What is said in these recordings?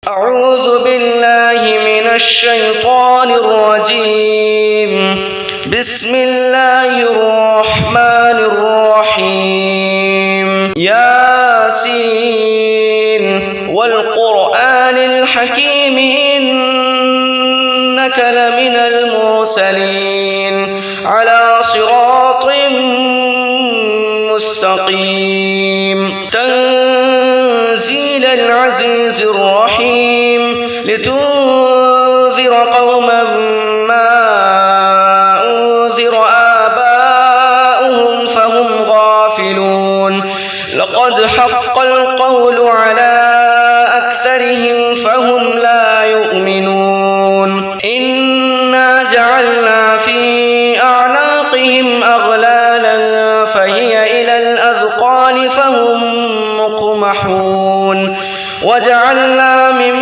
أعوذ بالله من الشيطان الرجيم. بسم الله الرحمن الرحيم. ياسين والقرآن الحكيم إنك لمن المرسلين على صراط مستقيم. تنزيل العزيز الرحيم لتنذر قوما ما أنذر آباؤهم فهم غافلون. لقد حق القول على أكثرهم فهم لا يؤمنون. إنا جعلنا في أعناقهم أغلالا فهي إلى الأذقان فهم مقمحون. وجعلنا من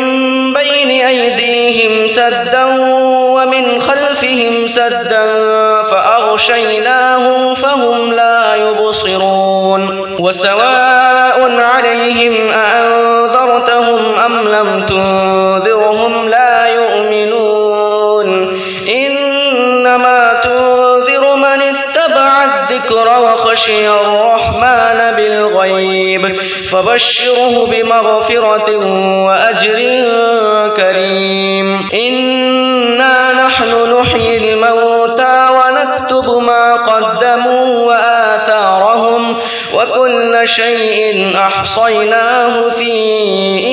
بين أيديهم سدا ومن خلفهم سدا فأغشيناهم فهم لا يبصرون. وسواء عليهم أأنذرتهم أم لم تنذرهم لا يؤمنون. إنما تنذر من اتبع الذكر وخشي الرحمن بالغيب فبشره بمغفرة وأجر كريم. إنا نحن نحيي الموتى ونكتب ما قدموا وآثارهم وكل شيء أحصيناه في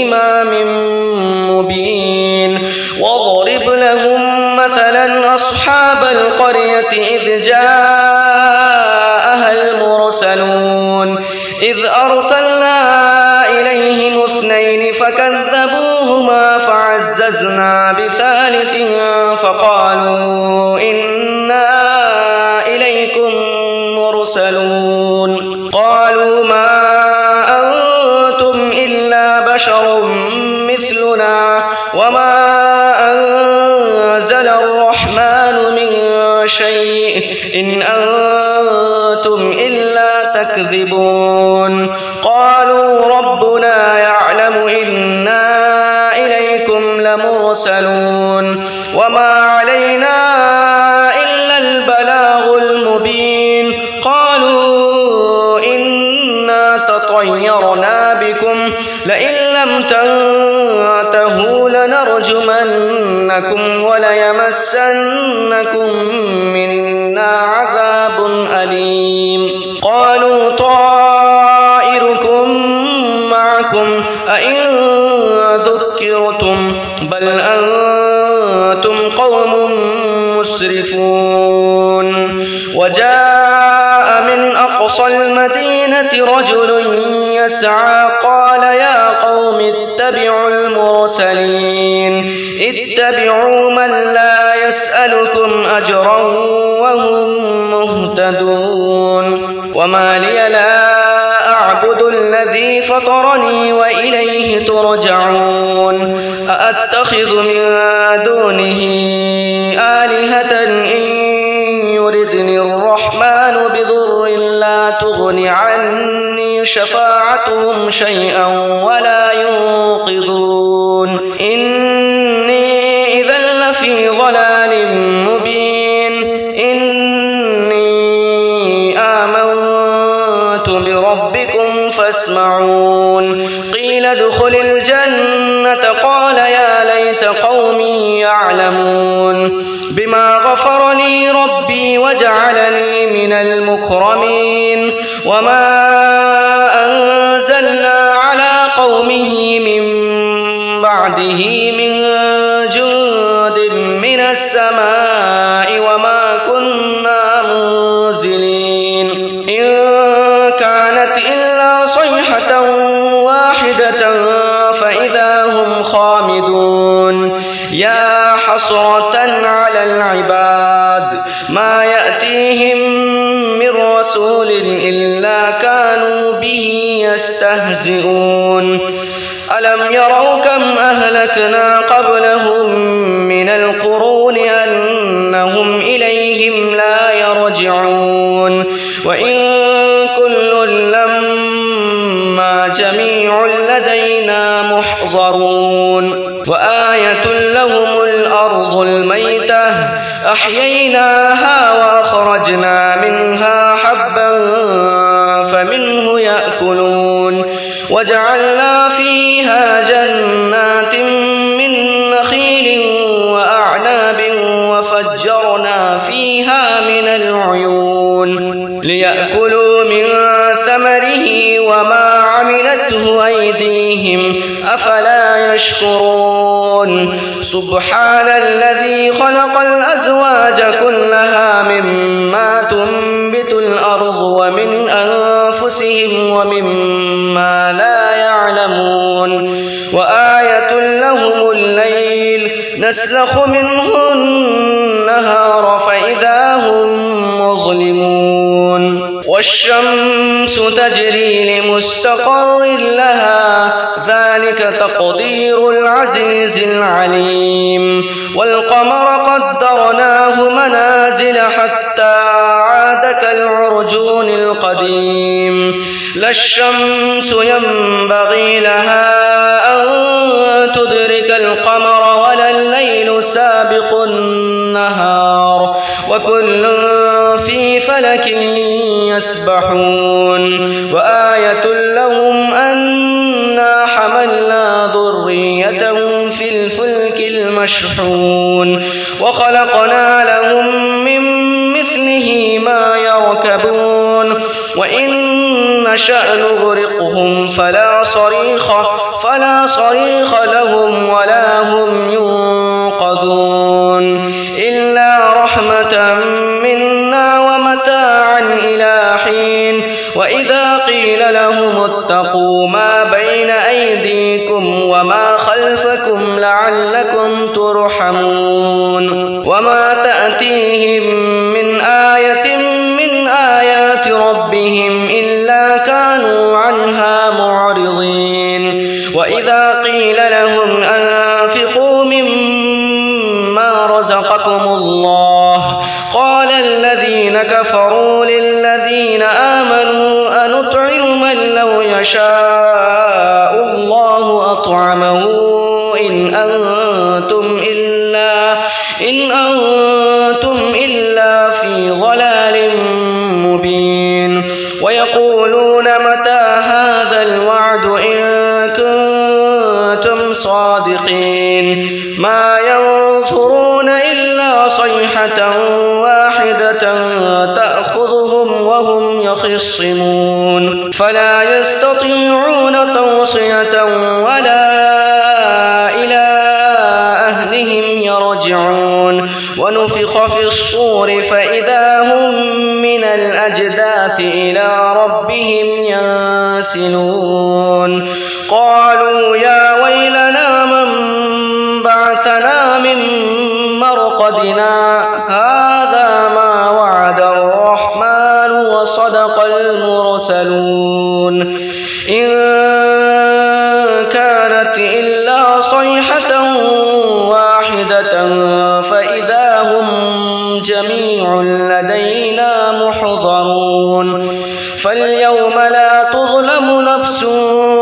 إمام مبين. واضرب لهم مثلا أصحاب القرية إذ جاءها المرسلون إذ أرسلنا إليهم اثنين فكذبوهما فعززنا بثالث فقالوا إنا إليكم مرسلون. قالوا ما أنتم إلا بشر مثلنا وما أنزل الرحمن من شيء إن أنتم إلا تكذبون. قالوا ربنا يعلم إنا إليكم لمرسلون وما علينا إلا البلاغ المبين. قالوا إنا تطيرنا بكم لئن لم تنتهوا لنرجمنكم وليمسنكم منا عذاب أليم. قالوا طائركم معكم أئن ذكرتم بل أنتم قوم مسرفون. وجاء من أقصى المدينة رجل يسعى قال يا قوم اتبعوا المرسلين اتبعوا من لا يسألكم أجرا وهم مهتدون. وما لي لا أعبد الذي فطرني وإليه ترجعون. أأتخذ من دونه آلهة إن يردني الرحمن بضر لا تغن عني شفاعتهم شيئا ولا ينقذون. إني إذا لفي ضلال مبين. إني آمنت بربكم فاسمعون. قيل ادخل الجنة قال يا ليت قومي يعلمون بما غفر لي ربي وجعلني من المكرمين. وما أنزلنا على قومه من بعده من جند من السماء وما كنا منزلين. إن كانت إلا صيحة واحدة فإذا هم خامدون. يا حسرة على العباد ما يأتيهم من رسول إلا كانوا به يستهزئون. ألم يروا كم أهلكنا قبلهم من القرون أنهم إليهم لا يرجعون. وإن كل لما جميع لدينا محضرون. وآية لهم الأرض الميتة أحييناها وأخرجنا منها حبا فمنه يأكلون وجعلنا فيها جنات من نخيل وأعناب وفجرنا فيها من العيون ليأكلوا من ثمره وما عملته أيديهم أفلا يشكرون سبحان الذي خلق الأزواج كلها مما تنبت الأرض ومن أنفسهم ومما لا يعلمون وآية لهم الليل نسلخ منه النهار فإذا هم مظلمون والشمس تجري لمستقر لها ذلك تقدير العزيز العليم والقمر قدرناه منازل حتى عاد كالعرجون القديم لا الشمس ينبغي لها أن تدرك القمر ولا الليل سابق النهار وكل في فلك يسبحون وآية لهم أنا حملنا ذريتهم في الفلك المشحون وخلقنا لهم من مثله ما يركبون وإن نشأ نغرقهم فلا صريخ لهم ولا هم ينقذون إلا رحمة منا ومتاعا إلى حين وإذا قيل لهم اتقوا ما بين أيديكم وما خلفكم لعلكم ترحمون وما تأتيهم من آية من آيات ربهم إلا كانوا عنها معرضين وإذا قيل لهم أنفقوا مما رزقكم الله قال الذين كفروا للذين آمنوا أنطعم من لو يشاء الله أطعمه إن أنتم إلا في ضلال مبين ويقولون متى هذا الوعد إن كنتم صادقين ما ينظرون إلا صيحة واحدة تأخذهم وهم يخصمون فلا يستطيعون توصية ولا إلى أهلهم يرجعون ونفخ في الصور فإذا هم من الأجداث إلى ربهم ينسلون قالوا يا ويلنا من بعثنا من مرقدنا هذا ما وعد الرحمن وصدق المرسلون إن كانت إلا صيحة واحدة فإذا هم جميع لدينا محضرون فاليوم لا تظلم نفس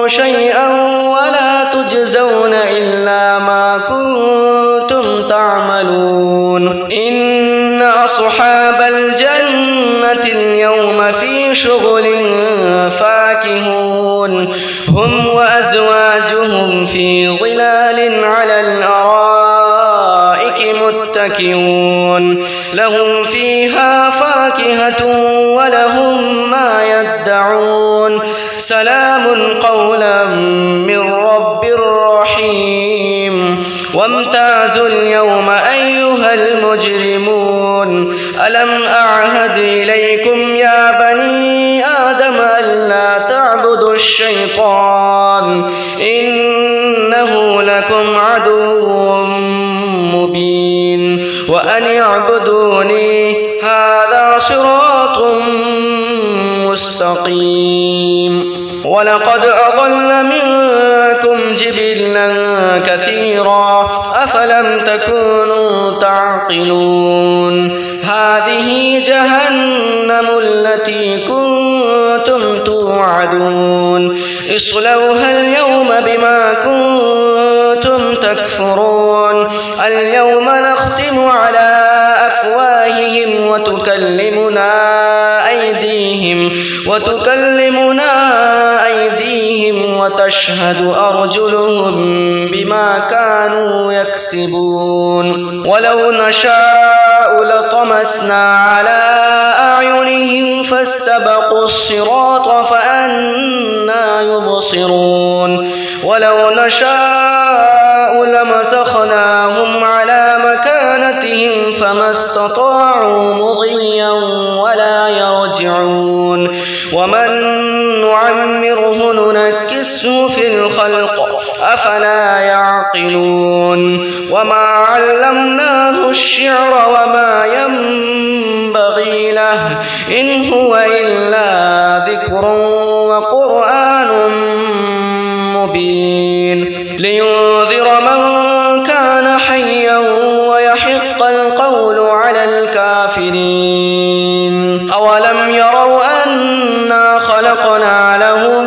شيئا ولا تجزون إلا ما كنتم تعملون إن أصحاب الجنة اليوم في شغل فاكهون هم وأزواجهم في ظلال على الأرائك متكئون لهم فيها فاكهة ولهم ما يدعون سلام قولا من رب رحيم وامتازوا اليوم أيها المجرمون ألم أعهد إليكم يا بني آدم ألا تعبدوا الشيطان إنه لكم عدو مبين وأن اعبدوني هذا صراط مستقيم ولقد أضل منكم جبلا كثيرا أفلم تكونوا تعقلون هذه جهنم التي كنتم توعدون اصلوها اليوم بما كنتم تكفرون اليوم نختم على أفواههم وتكلمنا أيديهم وتشهد أرجلهم بما كانوا يكسبون ولو نشاء لطمسنا على أعينهم فاستبقوا الصراط فأنى يبصرون ولو نشاء لمسخناهم على مكانتهم فما استطاعوا مضيا ولا يرجعون ومن نعمره ننكسه في الخلق أفلا يعقلون وما علمناه الشعر وما ينبغي له إن هو إلا ذكر وقرآن مبين لينذر من كان حيا ويحق القول على الكافرين أولم يروا أنا خلقنا لهم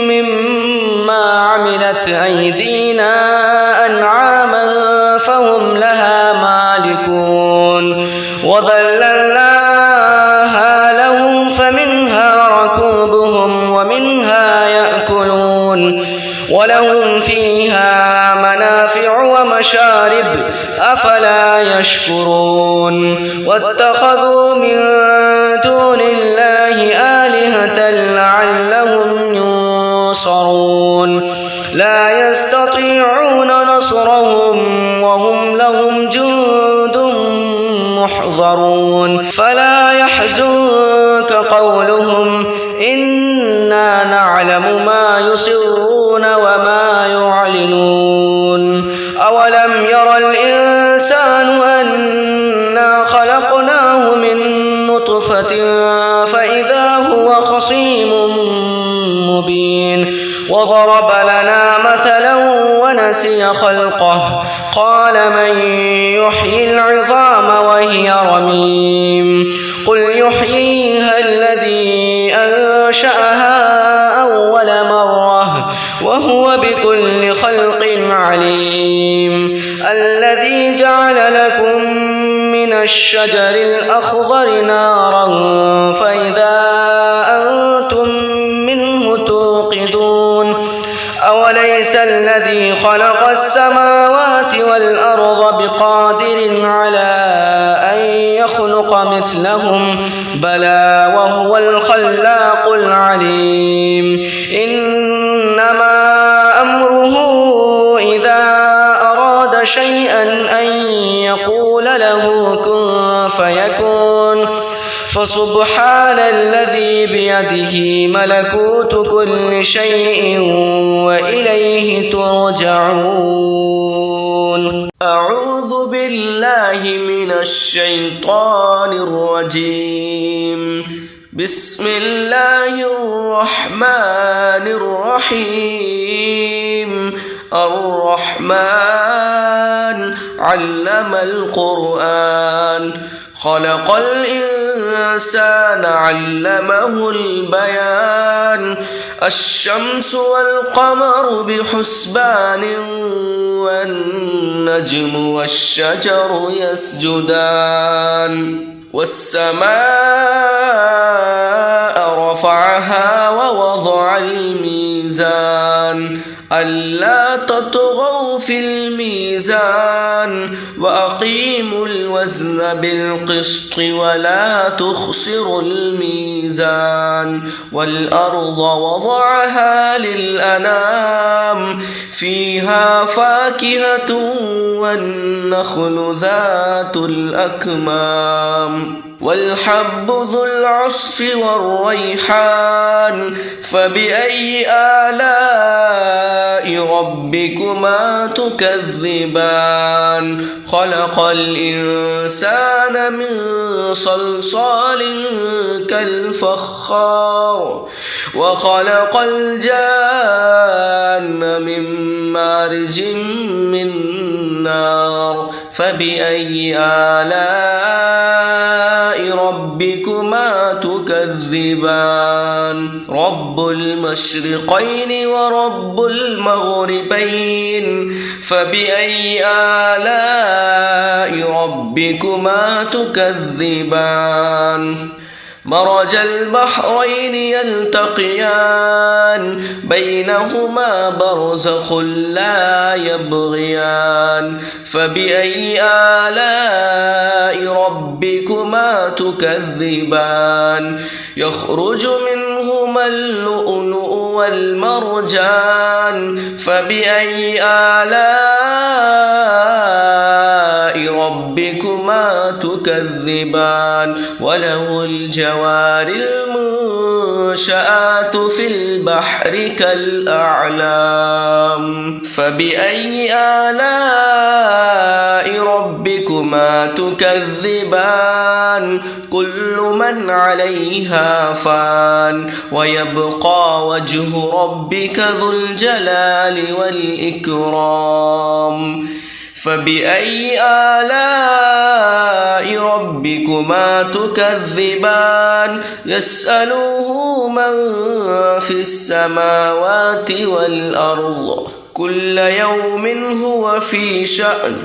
مما عملت أيدينا أنعاما فهم لها مالكون وذللناها لهم فمنها ركوبهم ومنها يأكلون ولهم فيها منافع ومشارب أفلا يشكرون واتخذوا من دون الله آلهة لعلهم ينصرون لا يستطيعون نصرهم وهم لهم جند محضرون فلا يحزنك قولهم إنا نعلم ما يسرون وما يعلنون أولم ير الإنسان أنا خلقناه من نطفة فإذا هو خصيم مبين وضرب لنا مثلا ونسي خلقه قال من يحيي العظام وهي رميم قل يحييها الذي أنشأها أول مرة وهو بكل خلق عليم الذي جعل لكم من الشجر الأخضر نارا فإذا أنتم منه توقدون أوليس الذي خلق السماوات والأرض بقادر على أن يخلق مثلهم بلى وهو الخلاق العليم إنما أمره إذا أراد شيئا أن يقول له كن فيكون فسبحان الذي بيده ملكوت كل شيء وإليه ترجعون أعوذ بالله من الشيطان الرجيم بسم الله الرحمن الرحيم الرحمن علم القرآن خلق الإنسان علمه البيان الشمس والقمر بحسبان والنجم والشجر يسجدان والسماء رفعها ووضع الميزان ألا تطغوا في الميزان وأقيموا الوزن بالقسط ولا تخسروا الميزان والأرض وضعها للأنام فيها فاكهة والنخل ذات الأكمام والحب ذو العصف والريحان فبأي آلاء ربكما تكذبان خلق الإنسان من صلصال كالفخار وخلق الجان من مارج من نار فبأي آلاء ربكما تكذبان رب المشرقين ورب المغربين فبأي آلاء ربكما تكذبان مرج البحرين يلتقيان بينهما برزخ لا يبغيان فبأي آلاء ربكما تكذبان يخرج منهما اللؤلؤ والمرجان فبأي آلاء ربكما تكذبان وله الجوار المنشآت في البحر كالأعلام فبأي آلاء ربكما تكذبان كل من عليها فان ويبقى وجه ربك ذو الجلال والإكرام فبأي آلاء ربكما تكذبان يسأله من في السماوات والأرض كل يوم هو في شأن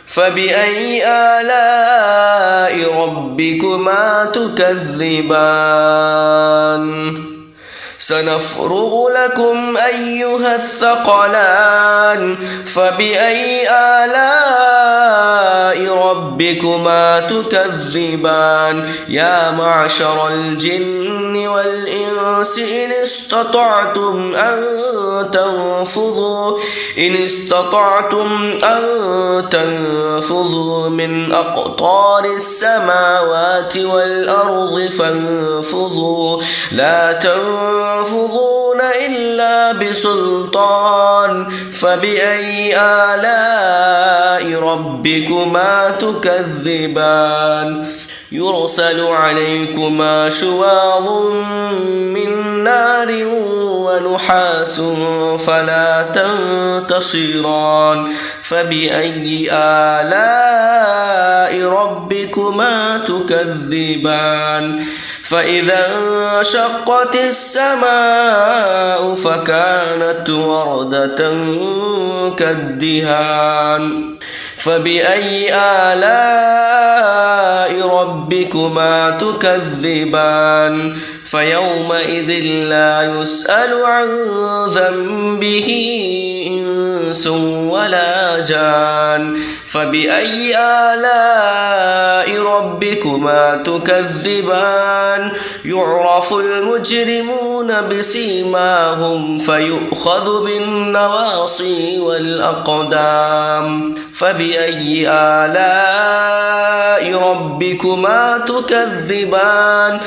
فبأي آلاء ربكما تكذبان سنفرغ لكم أيها الثقلان فبأي آلاء ربكما تكذبان يا معشر الجن والإنس إن استطعتم أن تنفذوا من أقطار السماوات والأرض فانفذوا لا تنفذون إلا بسلطان فبأي آلاء ربكما تكذبان يرسل عليكما شواظ من نار ونحاس فلا تنتصران فبأي آلاء ربكما تكذبان فإذا انشقت السماء فكانت وردة كالدهان فبأي آلاء ربكما تكذبان فيومئذ لا يسأل عن ذنبه إنس ولا جان فبأي آلاء ربكما تكذبان يعرف المجرمون بسيماهم فيؤخذ بالنواصي والأقدام فبأي آلاء ربكما تكذبان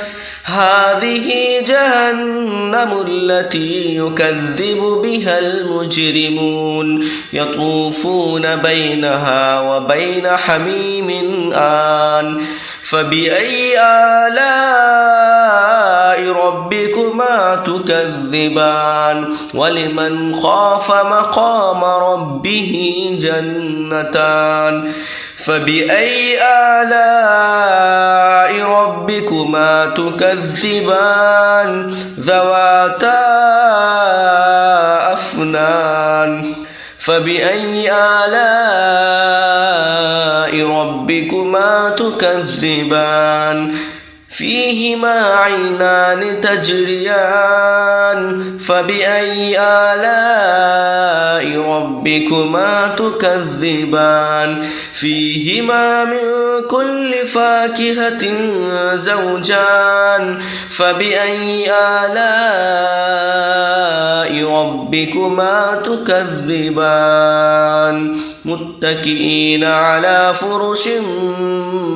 هذه جهنم التي يكذب بها المجرمون يطوفون بينها وبين حميم آن فبأي آلاء ربكما تكذبان ولمن خاف مقام ربه جنتان فبأي آلاء ربكما تكذبان ذواتا أفنان فبأي آلاء ربكما تكذبان فيهما عينان تجريان فبأي آلاء ربكما تكذبان فيهما من كل فاكهة زوجان فبأي آلاء ربكما تكذبان متكئين على فرش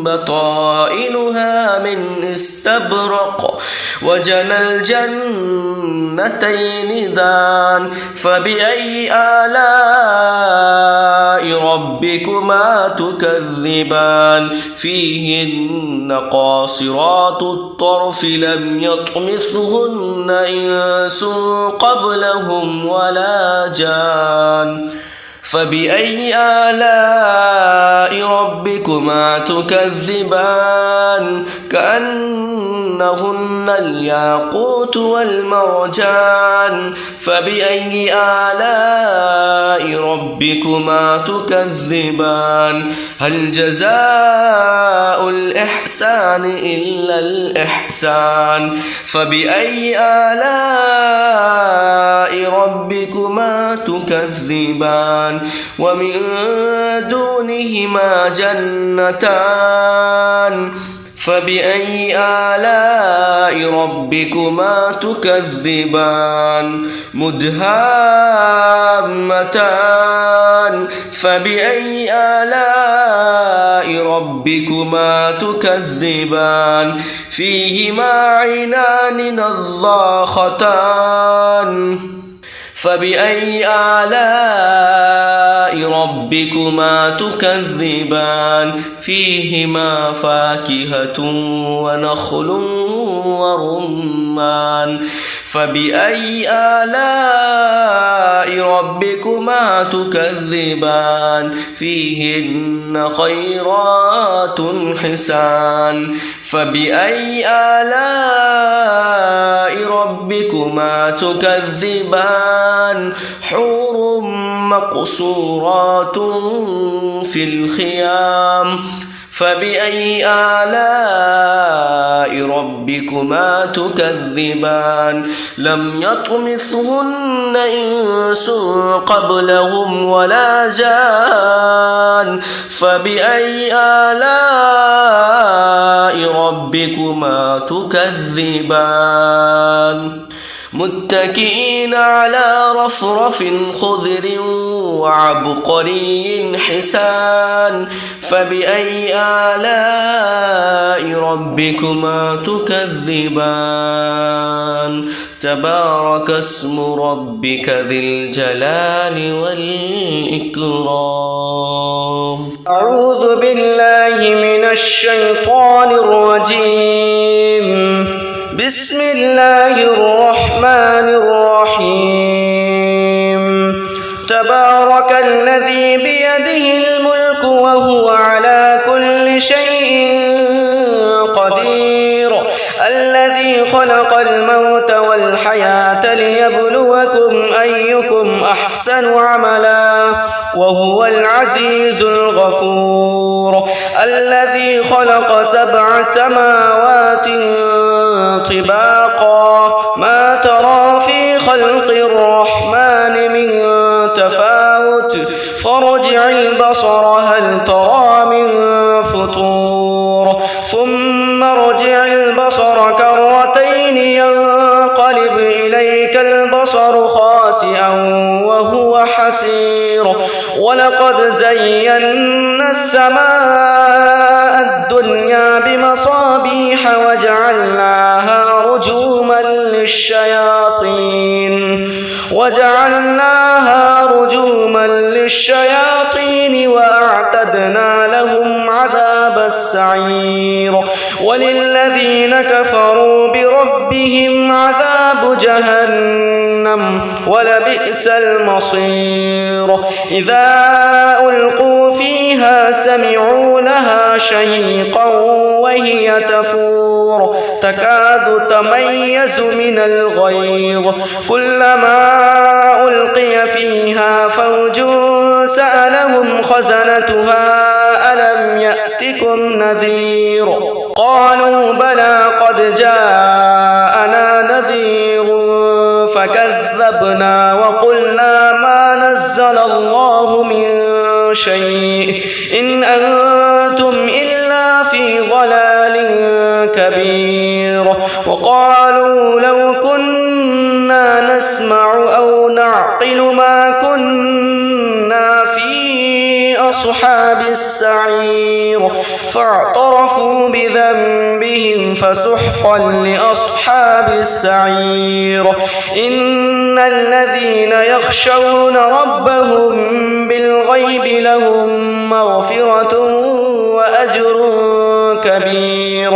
بطائنها من استبرق وجنى الجنتين دان فبأي آلاء ربكما تكذبان فيهن قاصرات الطرف لم يطمثهن إنس قبلهم ولا جان فبأي آلاء ربكما تكذبان كأنهن الياقوت والمرجان فبأي آلاء ربكما تكذبان هل جزاء الإحسان إلا الإحسان فبأي آلاء ربكما تكذبان ومن دونهما جنتان فبأي آلاء ربكما تكذبان مدهامتان فبأي آلاء ربكما تكذبان فيهما عينان نضاختان فبأي آلاء ربكما تكذبان فيهما فاكهة ونخل ورمان فبأي آلاء ربكما تكذبان فيهن خيرات حسان فبأي آلاء ربكما تكذبان حور مقصورات في الخيام فبأي آلاء ربكما تكذبان لم يطمثهن إنس قبلهم ولا جان فبأي آلاء ربكما تكذبان متكئين على رفرف خضر وعبقري حسان فبأي آلاء ربكما تكذبان تبارك اسم ربك ذي الجلال والإكرام أعوذ بالله من الشيطان الرجيم بسم الله الرحمن الرحيم تبارك الذي بيده الملك وهو على كل شيء قدير الذي خلق الموت والحياة ليبلوكم أيكم أحسن عملا وهو العزيز الغفور الذي خلق 7 سماوات طباقا ما ترى في خلق الرحمن من تفاوت فارجع البصر هل ترى من فطور ثم ارجع البصر كرتين ينقلب إليك البصر خاسئا وهو حسير ولقد زينا السماء الدنيا بمصابيح وجعلناها رجوما للشياطين وأعتدنا لهم عذاب السعير وللذين كفروا بربهم عذاب جهنم ولبئس المصير إذا ألقوا فيها سمعوا لها شهيقا وهي تفور تكاد تميز من الغيظ كلما ألقي فيها فوج سألهم خزنتها ألم يأتكم نذير قالوا بلى قد جاءنا نذير فكذبنا وقلنا ما نزل الله من شيء إن أنتم إلا في ضلال كبير وقالوا لو كنا نسمع أو نعقل ما كنا في أصحاب السعير فاعترفوا بذنبهم فسحقا لأصحاب السعير إن الذين يخشون ربهم بالغيب لهم مغفرة وأجر كبير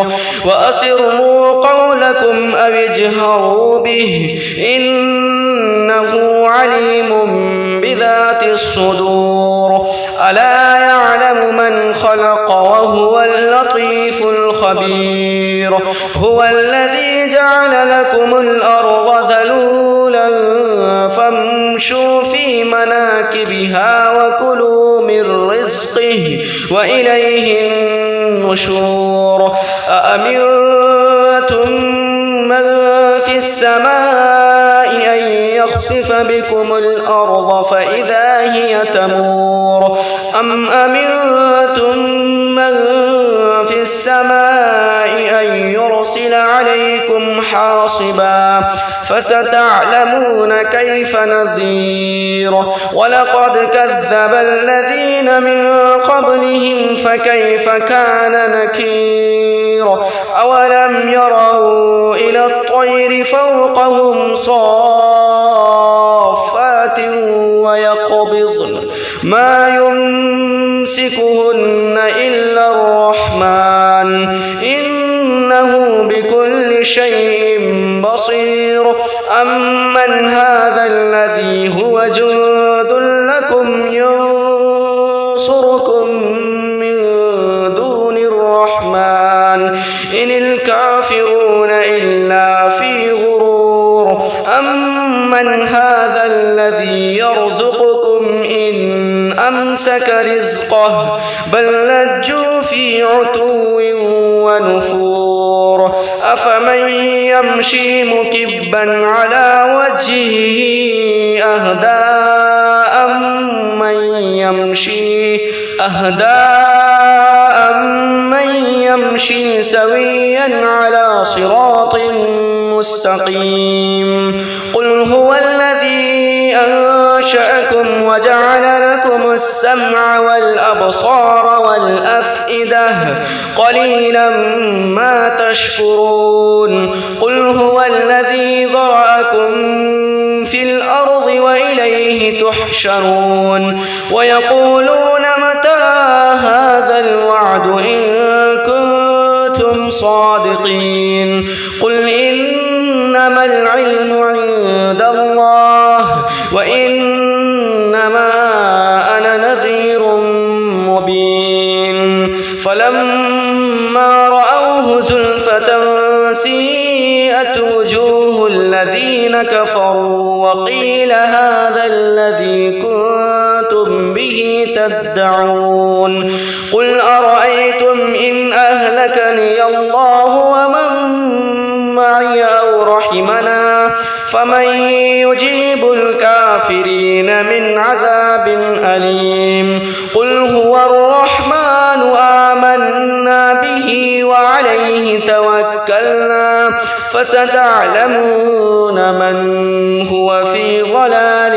وأسروا قولكم أو اجهروا به إنه عليم بذات الصدور ألا يعلم من خلق وهو اللطيف الخبير هو الذي جعل لكم الأرض ذلولا فامشوا في مناكبها وكلوا من رزقه وإليه النشور أأمنتم من في السماء أن يخسف بكم الأرض فإذا هي تمور أم أمنتم من في السماء أن يرسل عليكم حاصبا فستعلمون كيف نذير ولقد كذب الذين من قبلهم فكيف كان نكير أولم يروا إلى الطير فوقهم صافات ويقبضن ما يمسكهن إلا الرحمن إنه بكل شيء بصير أمن هذا الذي هو جند لكم ينصركم من دون الرحمن إن الكافرون إلا في غرور أمن هذا الذي يرزقكم إن أمسك رزقه بل لجوا في عتو ونفور أفمن يمشي مكبا على وجهه أهدى أمن يمشي سويا على صراط مستقيم قل هو الذي أنشأكم وجعل لكم السمع والأبصار والأفئدة قليلا ما تشكرون قل هو الذي ذرأكم في الأرض وإليه تحشرون ويقولون متى هذا الوعد إن كنتم صادقين قل إنما العلم عند الله وإنما أنا نذير مبين فلما رأوه زلفة سيئت وجوه الذين كفروا وقيل هذا الذي كنتم به تدعون قل أرأيتم إن أهلكني الله ومن معي أو رحمنا فمن يجيب الكافرين من عذاب أليم قل هو الرحمن آمنا به وعليه توكلنا فستعلمون من هو في ضلال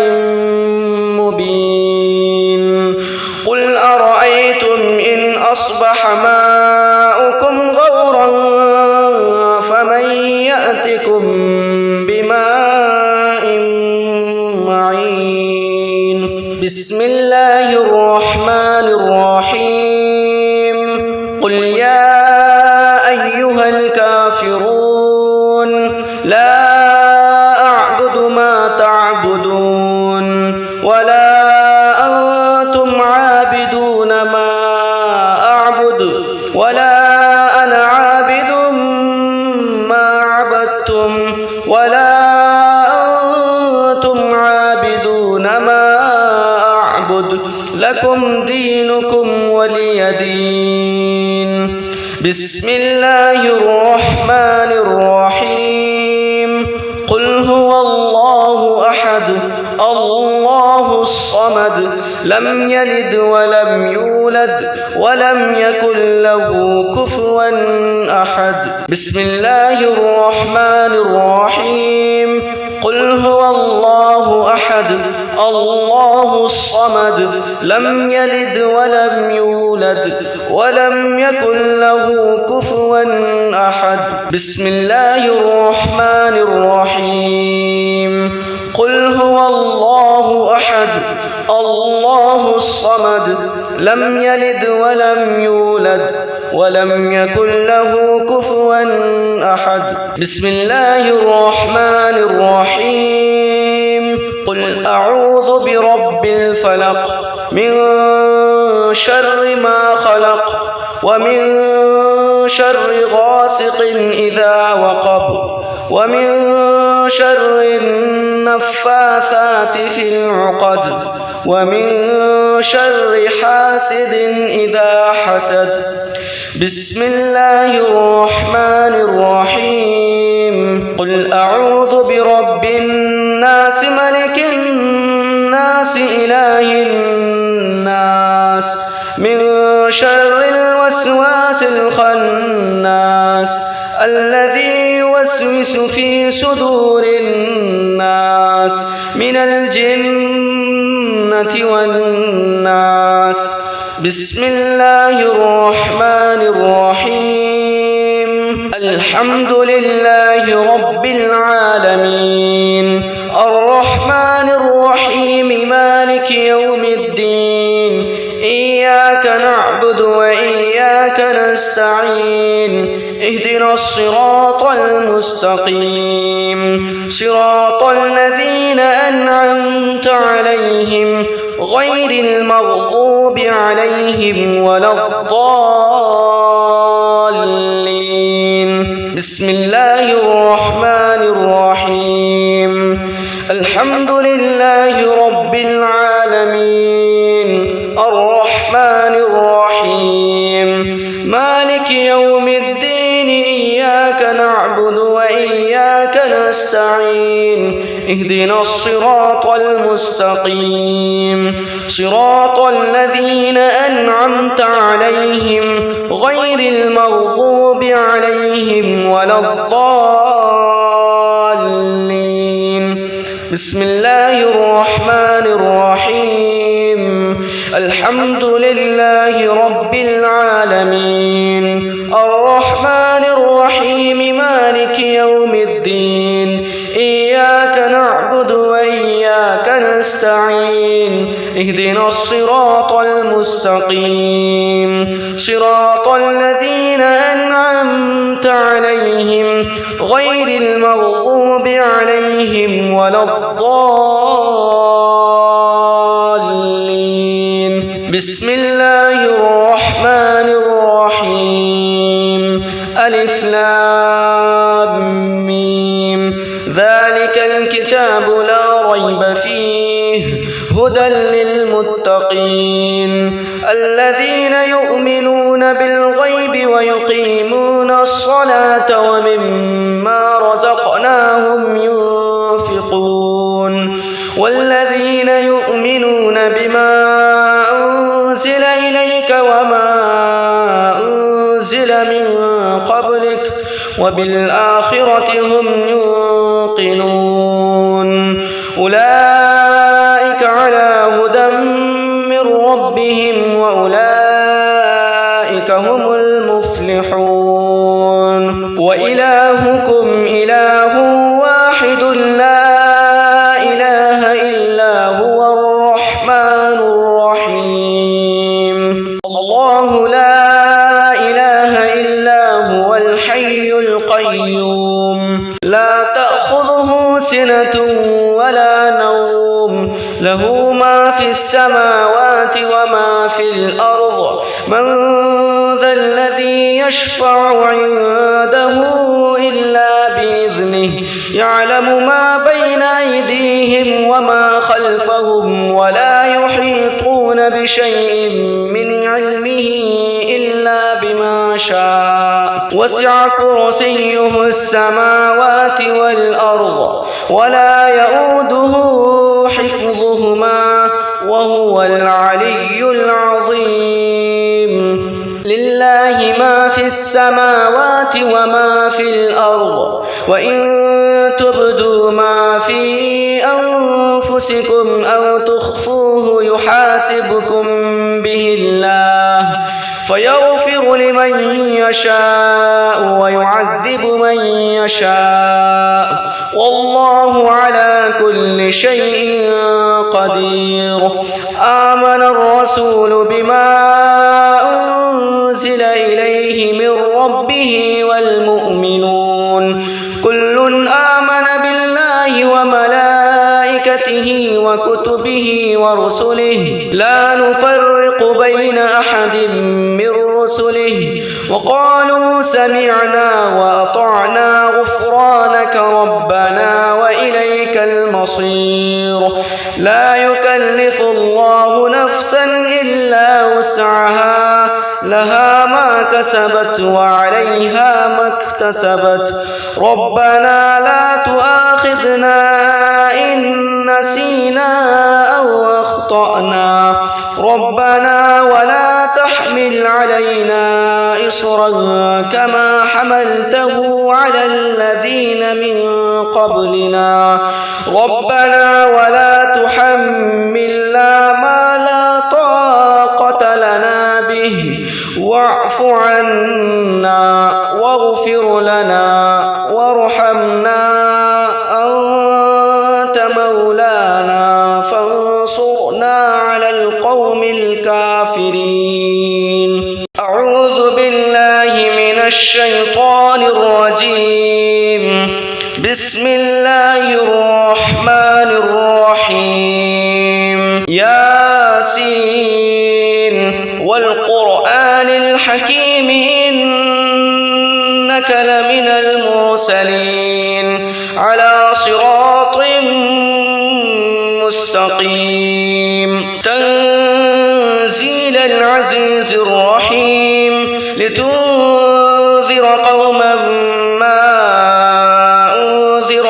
مبين قل أرأيتم إن أصبح ماؤكم غورا فمن يأتكم بماء معين بسم الله الرحمن الرحيم قل يا أيها الكافرون لا أعبد ما تعبدون ولا أنتم عابدون ما أعبد ولا أنا عابد ما عبدتم ولا أنتم عابدون ما أعبد لكم دينكم ولي دين بسم الله الرحمن الرحيم قل هو الله أحد الله الصمد لم يلد ولم يولد ولم يكن له كفوا أحد بسم الله الرحمن الرحيم قل هو الله أحد الله الصمد لم يلد ولم يولد ولم يكن له كفوا أحد بسم الله الرحمن الرحيم قل هو الله أحد الله الصمد لم يلد ولم يولد ولم يكن له كفوا أحد بسم الله الرحمن الرحيم قل أعوذ برب الفلق من شر ما خلق ومن شر غاسق إذا وقب ومن شر النفاثات في العقد ومن شر حاسد إذا حسد. بسم الله الرحمن الرحيم. قل أعوذ برب الناس ملك الناس إله الناس من شر الوسواس الخناس الذي يوسوس في صدور الناس من الجنة والناس. بسم الله الرحمن الرحيم. الحمد لله رب العالمين الرحمن الرحيم مالك يوم الدين إياك نعبد وإياك نستعين اهدنا الصراط المستقيم صراط الذين أنعمت عليهم غير المغضوب عليهم ولا الضالين. بسم الله الرحمن الرحيم. الحمد لله رب العالمين الرحمن الرحيم مالك يوم الدين إياك نعبد وإياك نستعين اهدنا الصراط المستقيم صراط الذين أنعمت عليهم غير المغضوب عليهم ولا الضالين. بسم الله الرحمن الرحيم. الحمد لله رب العالمين الرحمن الرحيم مالك يوم الدين إياك نعبد وإياك نستعين اهدنا الصراط المستقيم صراط الذين أنعمت عليهم غير المغضوب عليهم ولا الضالين. بسم الله الرحمن الرحيم. ألف لام ميم. ذلك الكتاب لا ريب فيه هدى للمتقين الذين يؤمنون بالغيب ويقيمون الصلاة ومما رزقناهم ينفقون والذين يؤمنون بما أنزل إليك وما أنزل من قبلك وبالآخرة هم يوقنون أولئك على هدى من ربهم وأولئك هم المفلحون. وإلهكم إله واحد لا إله إلا هو الرحمن الرحيم. الله لا إله إلا هو الحي القيوم لا تأخذه سنة ولا نوم له ما في السماوات وما في الأرض. من ذا الذي يشفع عنده إلا بإذنه يعلم ما بين أيديهم وما خلفهم ولا يحيطون بشيء من علمه إلا بما شاء وسع كرسيه السماوات والأرض ولا يؤوده حفظهما وهو العلي العظيم. لله ما في السماوات وما في الأرض وإن تبدوا ما في أنفسكم أو تخفوه يحاسبكم به الله فيغفر لمن يشاء ويعذب من يشاء والله على كل شيء قدير. آمن الرسول بما أنزل إليه من ربه والمؤمنون كل آمن بالله وملائكته وكتبه ورسله لا نفرق بين أحد من رسله وقالوا سمعنا وأطعنا غفرانك ربنا وإليك المصير لا يكلف الله نفسا إلا وسعها لها ما كسبت وعليها ما اكتسبت ربنا لا تؤاخذنا إن نسينا أو أخطأنا ربنا ولا تحمل علينا إصرا كما حملته على الذين من قبلنا ربنا ولا تحملنا ما لا طاقة لنا به واعف عنا واغفر لنا وارحمنا أنت مولانا فانصرنا على القوم الكافرين. أعوذ بالله من الشيطان الرجيم. بسم الله الرحمن الرحيم. ياسين والقرآن الحكيم إنك لمن المرسلين على صراط مستقيم تنزيل العزيز الرحيم لتنذر قوما ما أنذر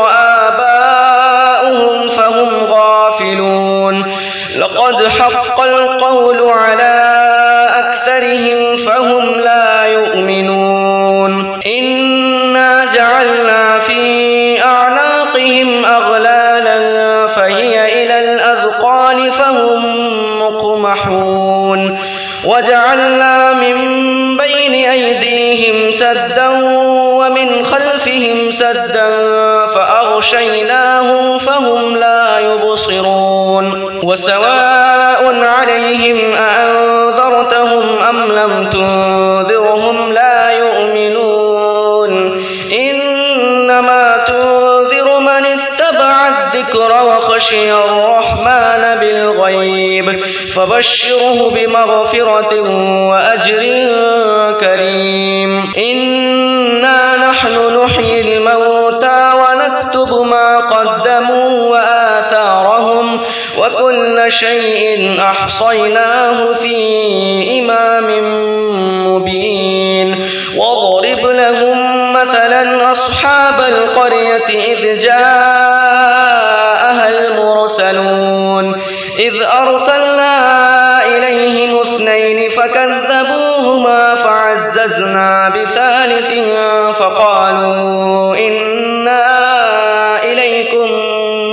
آباؤهم فهم غافلون لقد حق القول على أكثرهم فهم لا يؤمنون إنا جعلنا في أعناقهم أغلالا فهي إلى الأذقان فهم مقمحون وجعلنا من بين أيديهم سدا ومن خلفهم سدا فأغشيناهم فهم لا يبصرون وسواء عليهم أأنذرتهم أم لم تنذرهم لا يؤمنون إنما تنذر من اتبع الذكر وخشي الرحمن بالغيب فبشره بمغفرة وأجر كريم. إنا نحن نحيي الموتى ونكتب ما قدموا وآثارهم وكل شيء أحصيناه في إمام مبين. واضرب لهم مثلا أصحاب القرية إذ جاءها المرسلون إذ أرسلنا إليهم اثنين فكذبوهما فعززنا بثالث فقالوا إنا إليكم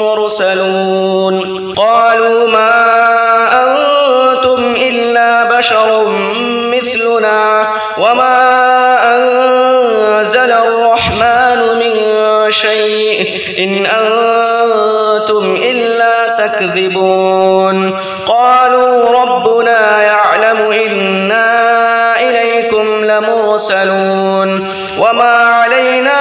مرسلون قالوا ما أنتم إلا بشر مثلنا وما أنزل الرحمن من شيء إن أنتم إلا تكذبون قالوا ربنا يعلم إنا إليكم لمرسلون وما علينا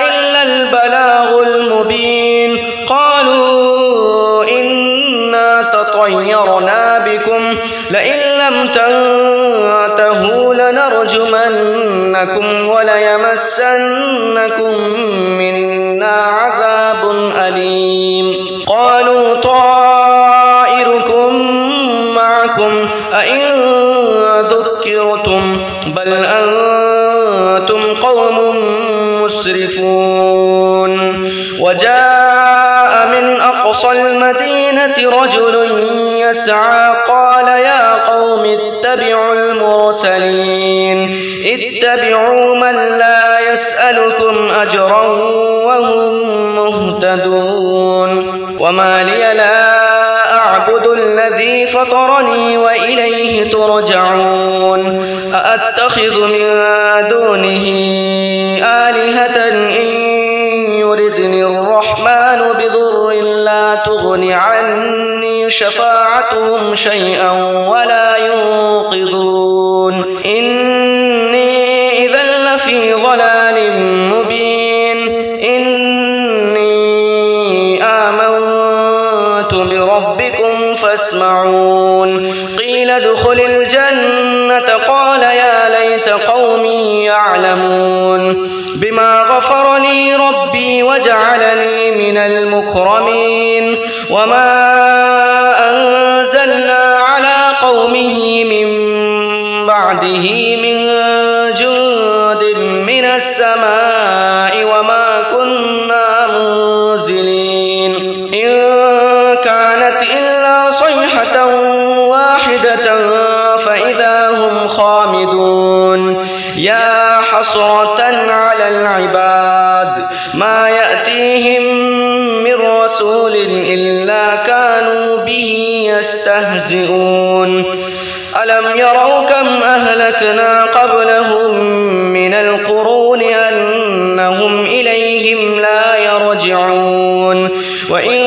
إلا البلاغ المبين. قالوا إنا تطيرنا بكم لئن لم تنتهوا لنرجمنكم وليمسنكم منا عذاب أليم. قالوا طائركم معكم أئن ذكرتم بل أنتم قوم مسرفون. وجاء من أقصى المدينة رجل يسعى قال يا قوم اتبعوا المرسلين اتبعوا من لا يسألكم أجرا وهم مهتدون. وما لي لا أعبد الذي فطرني وإليه ترجعون أأتخذ من دونه آلهة إن يردني الرحمن بضر لا تغن عني شفاعتهم شيئا ولا ينقذون إني إذا لفي ضلال مبين. إني آمنت بربكم فاسمعون. قيل ادخل الجنة الجنة قال يا ليت قومي يعلمون بما غفر لي ربي وجعلني من المكرمين وما أنزلنا على قومه من بعده من جند من السماء وما كنا منزلين إن كانت إلا صيحة واحدة فإذا هم خامدون يا حسرة على العباد ما يأتيهم من رسول إلا كانوا به يستهزئون ألم يروا كم أهلكنا قبلهم من القرون أنهم إليهم لا يرجعون وإن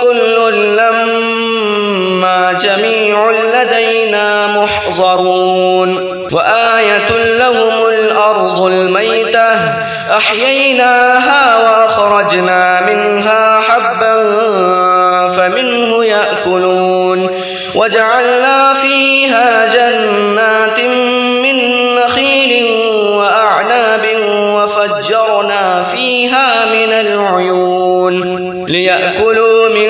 كل لما جميع لدينا محضرون وآية لهم الأرض الميتة أحييناها وأخرجنا منها حبا فمنه يأكلون وجعلنا فيها جنات من نخيل وأعناب وفجرنا فيها من العيون ليأكلوا من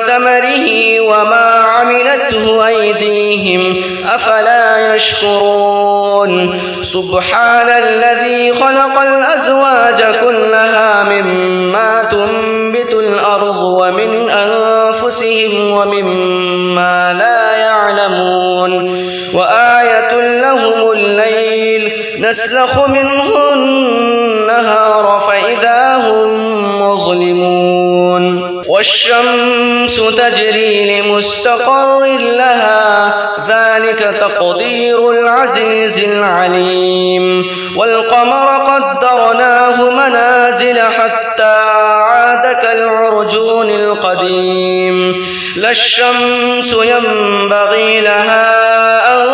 ثمره وما عملته أيديهم أفلا يشكرون سبحان الذي خلق الأزواج كلها مما تنبت الأرض ومن أنفسهم ومما لا يعلمون وآية لهم الليل نسلخ منه النهار فإذا هم مظلمون والشمس تجري لمستقر لها ذلك تقدير العزيز العليم والقمر قدرناه منازل حتى عاد كالعرجون القديم لا الشمس ينبغي لها أن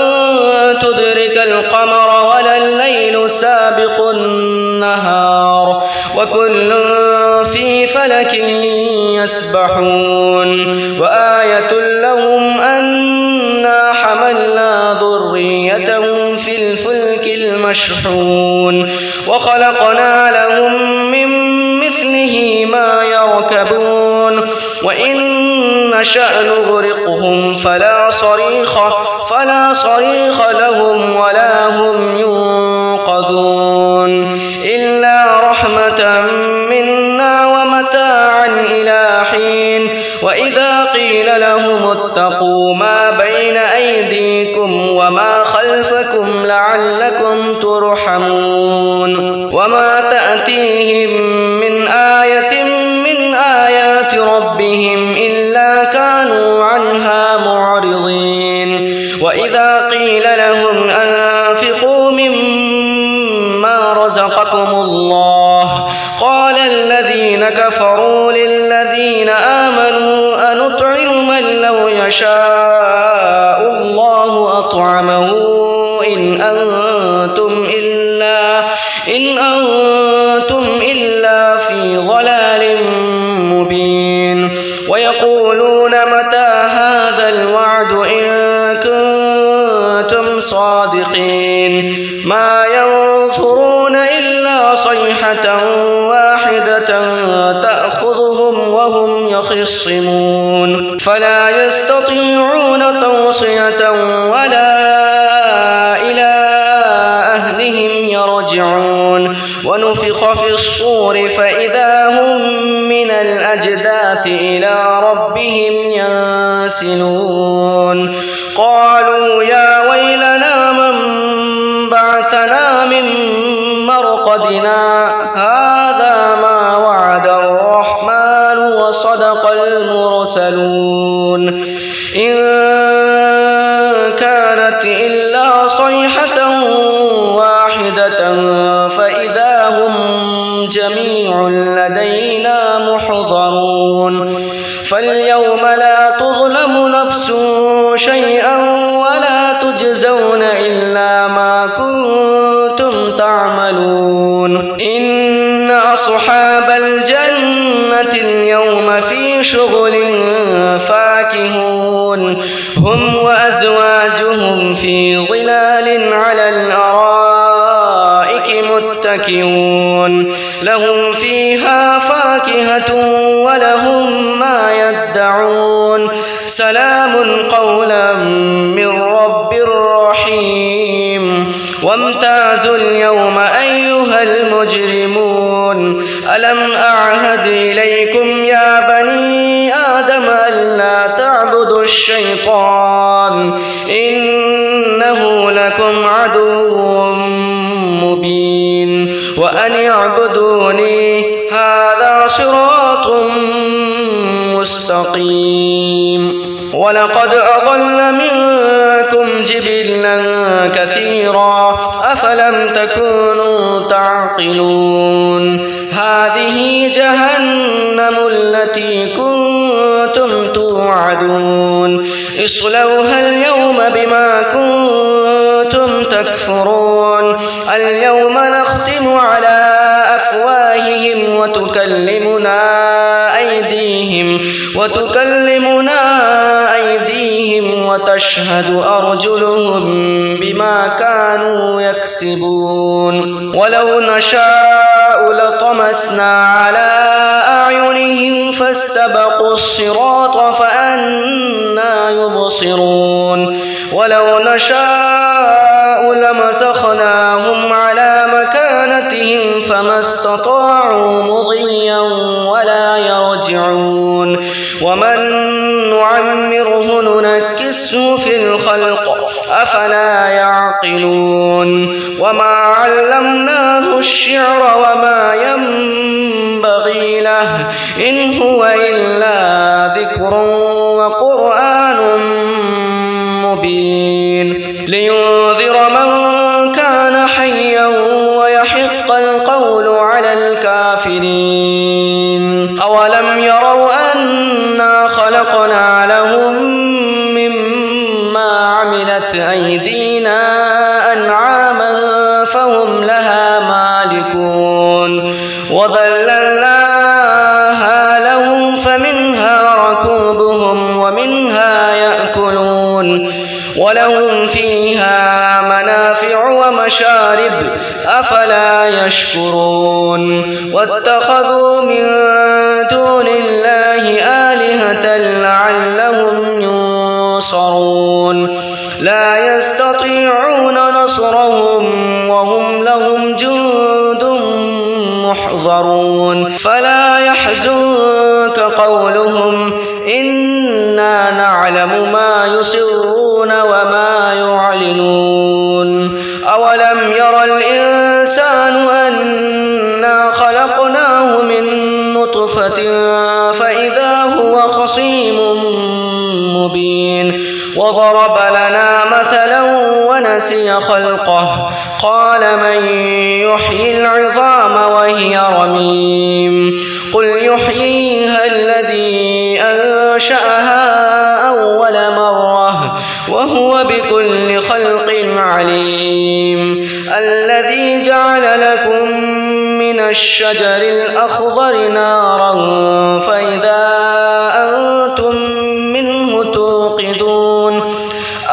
تدرك القمر ولا الليل سابق النهار وكل في فلك يسبحون وآية لهم أنا حملنا ذريتهم في الفلك المشحون وخلقنا لهم من مثله ما يركبون وإن نشأ نغرقهم فلا صريخ لهم ولا هم ينقذون إلا رحمة منا ومتاعا إلى حين وإذا قيل لهم اتقوا ما بين أيديكم وما خلفكم لعلكم ترحمون وما تأتيهم من آية من آيات ربهم إلا كانوا عنها معرضين وإذا قيل لهم أنفقوا مما رزقكم الله قال الذين كفروا للذين آمنوا أنطعم من لو يشاء الله أطعمه إن أنتم إلا في ضلال مبين ويقولون متى هذا الوعد إن كنتم صادقين ما ينظرون إلا صيحة واحدة تأخذهم وهم يخصمون فلا يستطيعون توصية ولا إلى أهلهم يرجعون ونفخ في الصور فإذا هم من الأجداث إلى ربهم ينسلون قالوا يا ويلنا من بعثنا من مرقدنا هذا ما وعد الرحمن وصدق المرسلون إن كانت إلا صيحة واحدة فإذا هم جميع لدينا محضرون فاليوم لا تظلم نفس شيئا ولا تجزون إلا ما كنتم تعملون إن أصحاب الجنة اليوم في شغل فاكهون هم وأزواجهم وهم في ظلال على الأرائك متكئون لهم فيها فاكهة ولهم ما يدعون سلام قولا من رب رحيم وامتازوا اليوم أيها المجرمون ألم أعهد إليكم يا بني آدم ألا تعبدوا الشيطان إنه لكم عدو مبين وأن اعبدوني هذا صراط مستقيم ولقد أضل منكم جبلا كثيرا أفلم تكونوا تعقلون هذه جهنم التي كنتم توعدون اصلوها اليوم بما كنتم تكفرون اليوم نختم على أفواههم وتكلمنا أيديهم وتشهد أرجلهم بما كانوا يكسبون ولو نشاء لطمسنا على أعينهم فاستبقوا الصراط فأنى يبصرون ولو نشاء لمسخناهم على مكانتهم فما استطاعوا مضيا ولا يرجعون ومن نعمره ننكسه في الخلق أفلا يعقلون وما علمناه الشعر وما ينبغي له إن هو إلا ذكر وقرآن مبين لينذر من كان حيا ويحق القول على الكافرين أولم يروا أنا خلقنا لهم مما عملت أيدينا أنعاما فهم لها مالكون وذللناها لهم فمنها ركوبهم ومنها يأكلون ولهم فيها منافع ومشارب أفلا يشكرون واتخذوا من دون الله آلهة لعلهم ينصرون لا يستطيعون نصرهم وهم لهم جند محضرون فلا يحزنك قولهم إنا نعلم ما يسرون وما يعلنون أولم ير الإنسان أنا خلقناه من نطفة فإذا هو خصيم مبين وضرب لنا مثلا ونسي خلقه قال من يحيي العظام وهي رميم قل يحييها الذي أنشأها أول مرة وهو بكل خلق عليم الذي جعل لكم من الشجر الأخضر نارا فإذا أنتم منه توقدون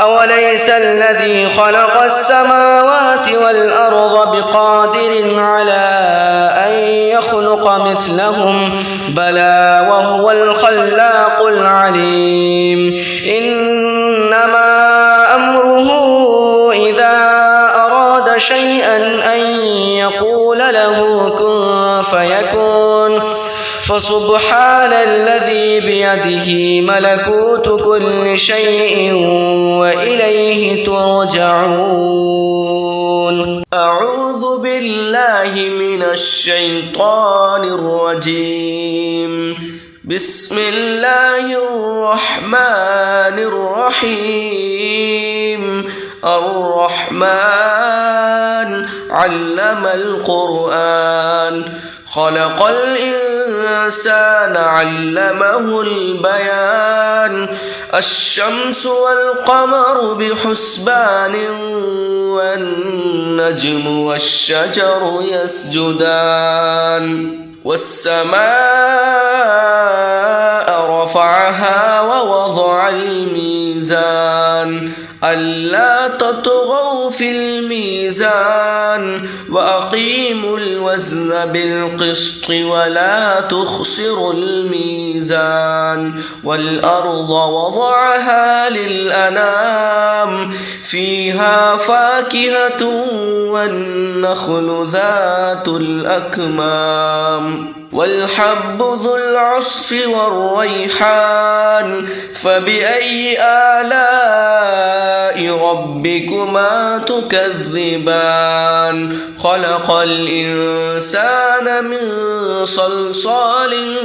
أوليس الذي خلق السماوات والأرض بقادر على أن يخلق مثلهم بلى وهو الخلاق العليم إنما أمره إذا أراد شيئا أن يقول له كن فيكون فسبحان الذي بيده ملكوت كل شيء وإليه ترجعون أعوذ بالله من الشيطان الرجيم بسم الله الرحمن الرحيم الرحمن علم القرآن خلق الإنسان علمه البيان الشمس والقمر بحسبان والنجم والشجر يسجدان والسماء رفعها ووضع الميزان ألا تطغوا في الميزان وأقيموا الوزن بالقسط ولا تخسروا الميزان والأرض وضعها للأنام فيها فاكهة والنخل ذات الأكمام والحب ذو العصف والريحان فبأي آلاء ربكما تكذبان خلق الإنسان من صلصال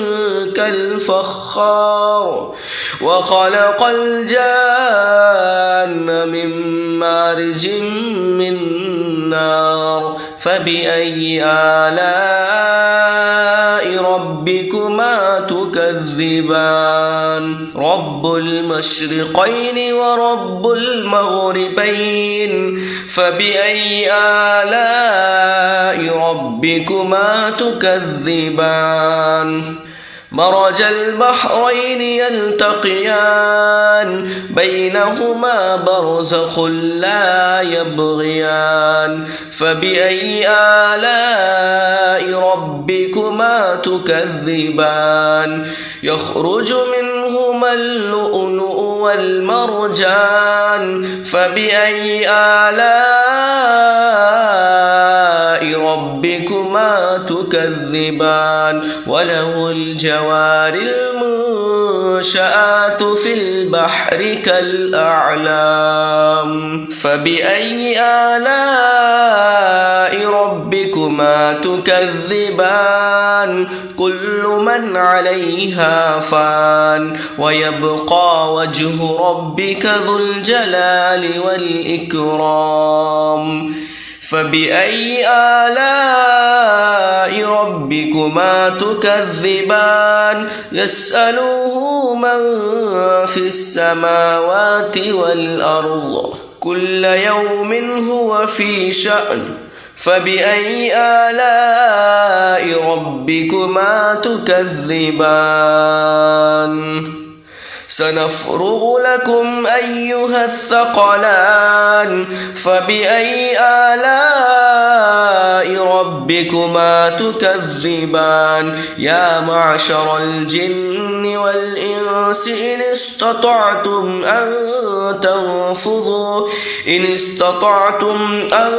كالفخار وخلق الجان من مارج من نار فبأي آلاء ربكما تكذبان رب المشرقين ورب المغربين فبأي آلاء ربكما تكذبان مرج البحرين يلتقيان بينهما برزخ لا يبغيان فبأي آلاء ربكما تكذبان يخرج منهما اللؤلؤ والمرجان فبأي آلاء ربكما تكذبان وله الجوار المنشآت في البحر كالأعلام فبأي آلاء ربكما تكذبان كل من عليها فان ويبقى وجه ربك ذو الجلال والإكرام فبأي آلاء ربكما تكذبان يسأله من في السماوات والأرض كل يوم هو في شأن فبأي آلاء ربكما تكذبان سنفرغ لكم أيها الثقلان فبأي آلاء ربكما تكذبان يا معشر الجن والإنس إن استطعتم أن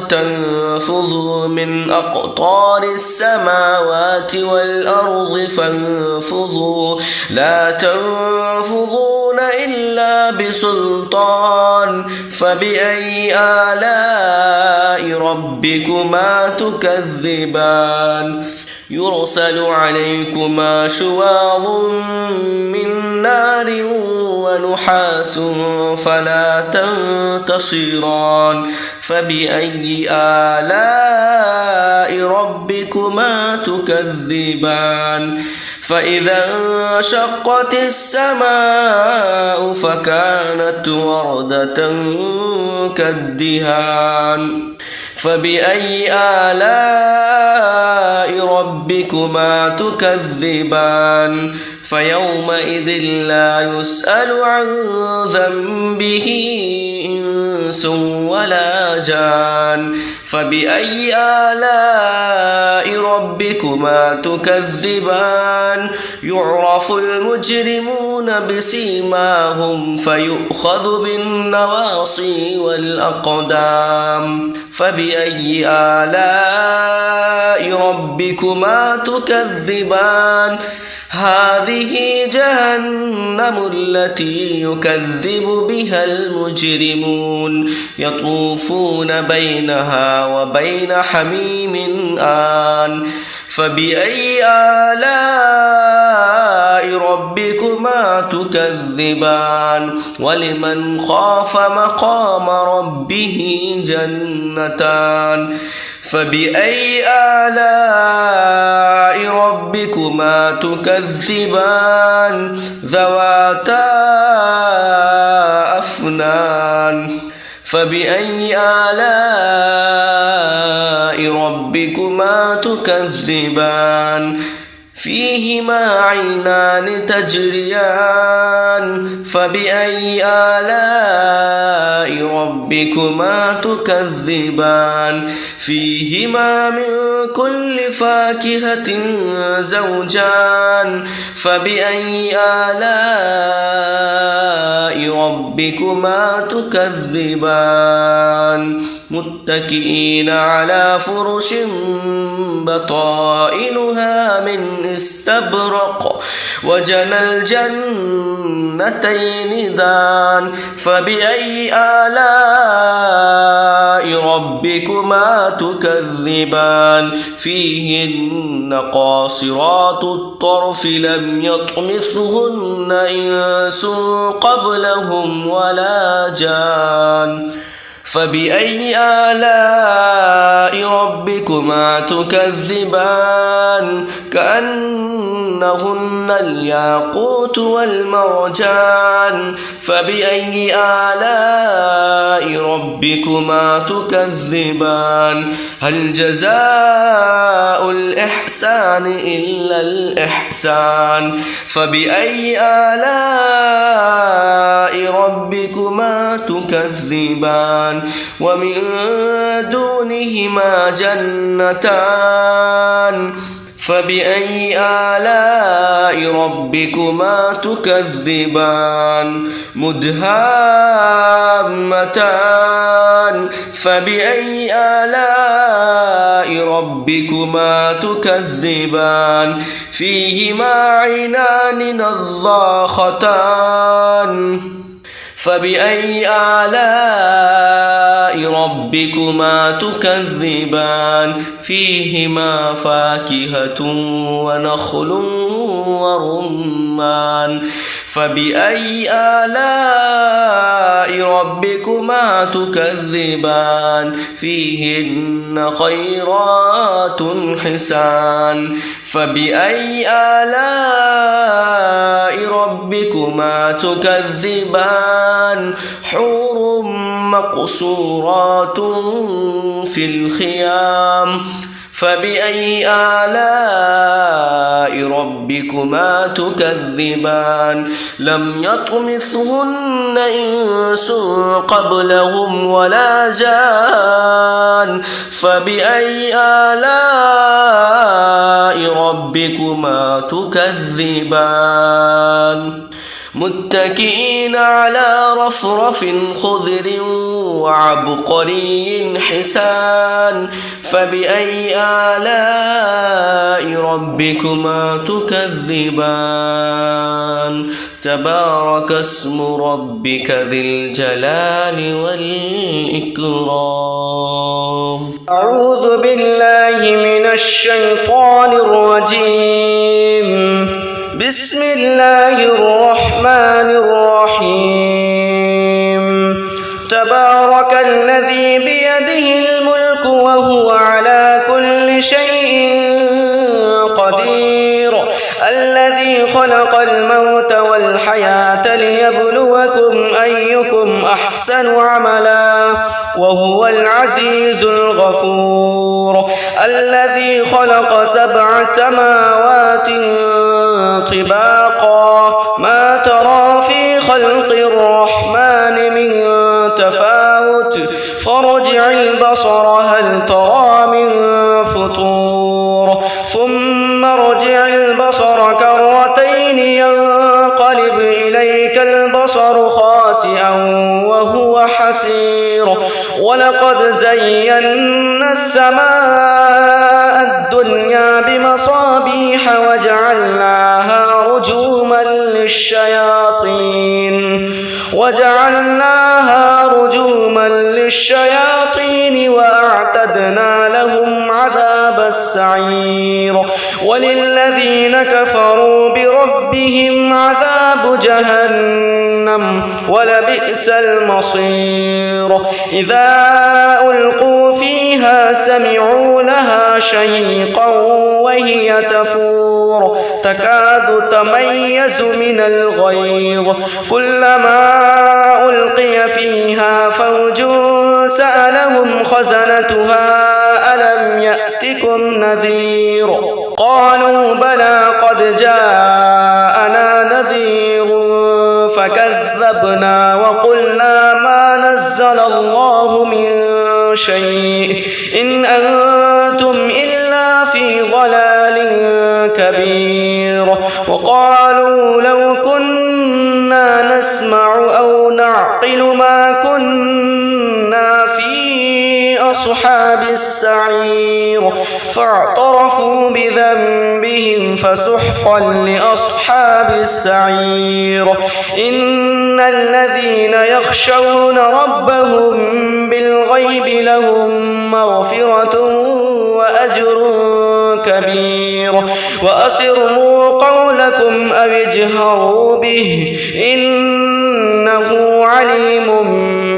تنفذوا من أقطار السماوات والأرض فانفذوا لا تنفذون إلا بسلطان فبأي آلاء ربكما تكذبان يرسل عليكما شواظ من نار ونحاس فلا تنتصران فبأي آلاء ربكما تكذبان فإذا انشقت السماء فكانت وردة كالدهان فبأي آلاء ربكما تكذبان فيومئذ لا يسأل عن ذنبه إنس ولا جان فبأي آلاء ربكما تكذبان يعرف المجرمون بسيماهم فيؤخذ بالنواصي والأقدام فبأي آلاء ربكما تكذبان هذه جهنم التي يكذب بها المجرمون يطوفون بينها وبين حميم آن فبأي آلاء ربكما تكذبان ولمن خاف مقام ربه جنتان فبأي آلاء ربكما تكذبان ذواتا أفنان فبأي آلاء ربكما تكذبان فيهما عينان تجريان فبأي آلاء ربكما تكذبان فيهما من كل فاكهة زوجان فبأي آلاء ربكما تكذبان متكئين على فرش بطائنها من استبرق وجنى الجنتين دان فبأي آلاء ربكما تكذبان فيهن قاصرات الطرف لم يطمثهن إنس قبلهم ولا جان فبأي آلاء ربكما تكذبان كأنهن الياقوت والمرجان فبأي آلاء ربكما تكذبان هل جزاء الإحسان إلا الإحسان فبأي آلاء ربكما تكذبان ومن دونهما جنتان فبأي آلاء ربكما تكذبان مدهامتان فبأي آلاء ربكما تكذبان فيهما عينان نضاختان فبأي آلاء ربكما تكذبان فيهما فاكهة ونخل ورمان فبأي آلاء ربكما تكذبان فيهن خيرات حسان فبأي آلاء ربكما تكذبان حور مقصورات في الخيام فبأي آلاء ربكما تكذبان لم يطمثهن إنس قبلهم ولا جان فبأي آلاء ربكما تكذبان متكئين على رفرف خضر وعبقري حسان فبأي آلاء ربكما تكذبان تبارك اسم ربك ذي الجلال والإكرام أعوذ بالله من الشيطان الرجيم بسم الله الرحمن الرحيم تبارك الذي بيده الملك وهو على كل شيء قدير الذي خلق الموت والحياة ليبلوكم أيكم أحسن عملا وهو العزيز الغفور الذي خلق 7 سماوات طباقا ما ترى في خلق الرحمن من تفاوت فارجع البصر هل ترى من فطور ثم ارجع البصر كرتين ينقلب إليك البصر خاسئا وهو حسير ولقد زينا السماء الدنيا بمصابيح وجعلناها رجوما للشياطين وأعتدنا لهم عذاب السعير وللذين كفروا بربهم عذاب جهنم ولبئس المصير إذا ألقوا فيها سمعوا لها شهيقا وهي تفور تكاد تميز من الغيظ كلما ألقي فيها فوج سألهم خزنتها ألم يأتكم نذير قالوا بلى قد جاءنا نذير فكذبنا وقلنا ما نزل الله من شيء إن أنتم إلا في ضلال كبير وقالوا لو كنا نسمع أو نعقل ما كنا في أصحاب السعير فاعترفوا بذنبهم فسحقا لأصحاب السعير إن الذين يخشون ربهم بالغيب لهم مغفرة وأجر كبير وأسروا قولكم أو اجهروا به إنه عليم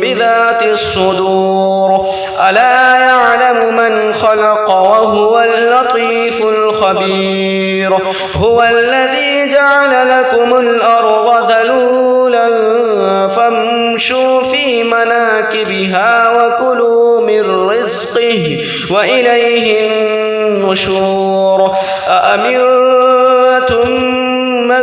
بذات الصدور ألا يعلم من خلق وهو اللطيف الخبير هو الذي جعل لكم الأرض ذلولا فامشوا في مناكبها وكلوا من رزقه وإليه النشور أأمنتم من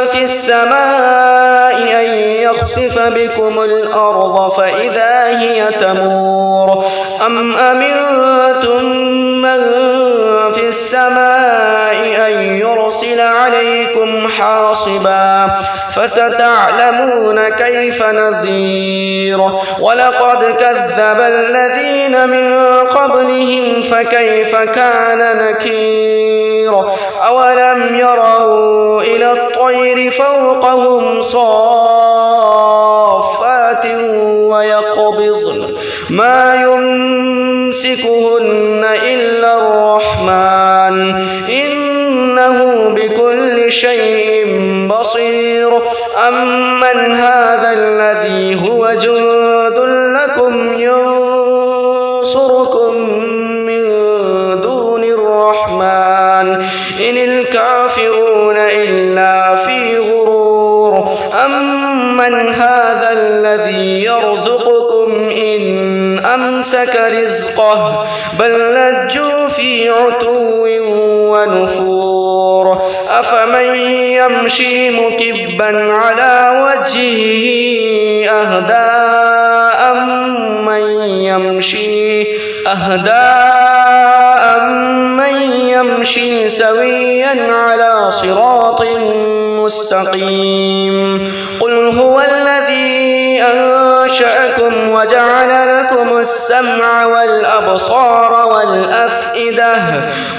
في السماء أن يخسف بكم الأرض فإذا هي تمور أم أمنتم من في السماء أن يرسل عليكم حاصبا فستعلمون كيف نذير ولقد كذب الذين من قبلهم فكيف كان نكير أولم يروا إلى الطير فوقهم صافات ويقبضن ما يمسكهن إلا الرحمن إنه بكل شيء بصير أمن هذا الذي هو جند لكم ينصركم من دون الرحمن إن الكافرون إلا في غرور أمن هذا الذي يرزقكم إن أمسك رزقه بل لجوا في عتو ونفور أفمن يمشي مكبا على وجهه أهدى أمن يمشي سويا على صراط مستقيم قل هو الذي أنشأكم وجعل لكم السمع والأبصار والأفئدة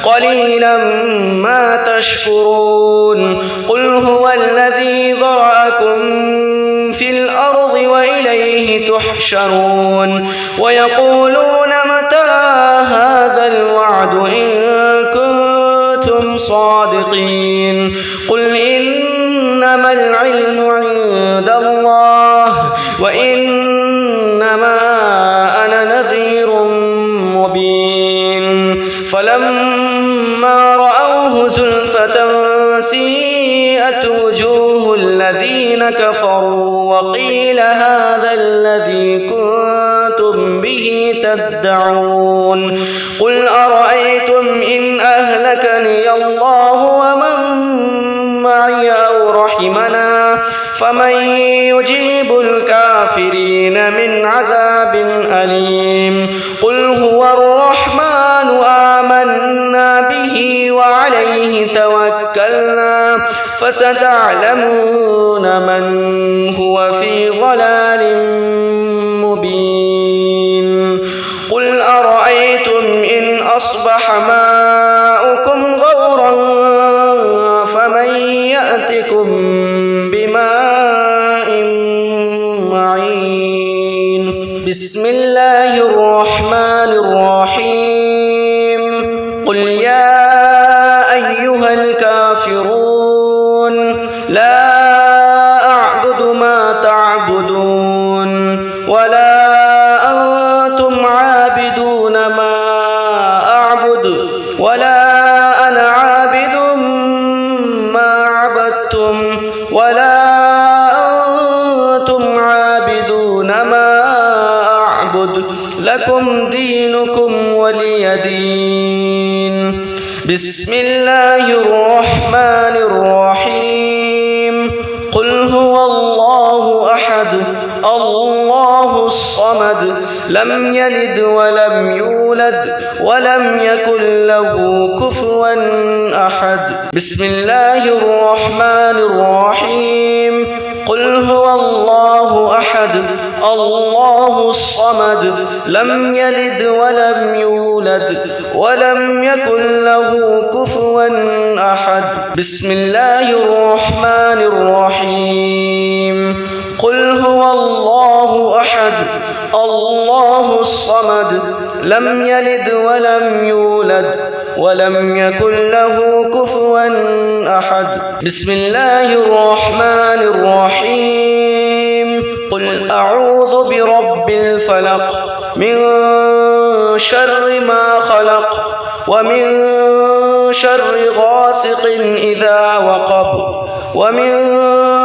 قليلا ما تشكرون قل هو الذي ذرأكم في الأرض وإليه تحشرون ويقولون متى هذا الوعد إن كنتم صادقين قل إنما العلم عند الله وإنما أنا نذير مبين فلما رأوه زلفة سيئت وجوه الذين كفروا وقيل هذا الذي كنتم به تدعون قل أرأيتم إن أهلكني الله ومن معي أو رحمنا فمن يجيب الكافرين من عذاب أليم قل هو الرحمن آمنا به وعليه توكلنا فستعلمون من هو في ضلال مبين قل أرأيتم إن أصبح ماؤكم غورا فمن يأتكم بماء معين بسم الله الرحمن الرحيم قل يا أيها الكافرون لا أعبد ما تعبدون ولا أنتم عابدون ما أعبد ولا أنا عابد ما عبدتم ولا أنتم عابدون ما أعبد لكم دينكم ولي دين. بسم الله الرحمن الرحيم. قل هو الله أحد الله الصمد لم يلد ولم يولد ولم يكن له كفوا أحد. بسم الله الرحمن الرحيم. قل هو الله أحد الله الصمد لم يلد ولم يولد ولم يكن له كفوا أحد. بسم الله الرحمن الرحيم. قل هو الله أحد الله الصمد لم يلد ولم يولد ولم يكن له كفوا أحد. بسم الله الرحمن الرحيم. قل أعوذ برب الفلق من شر ما خلق ومن شر غاسق إذا وقب ومن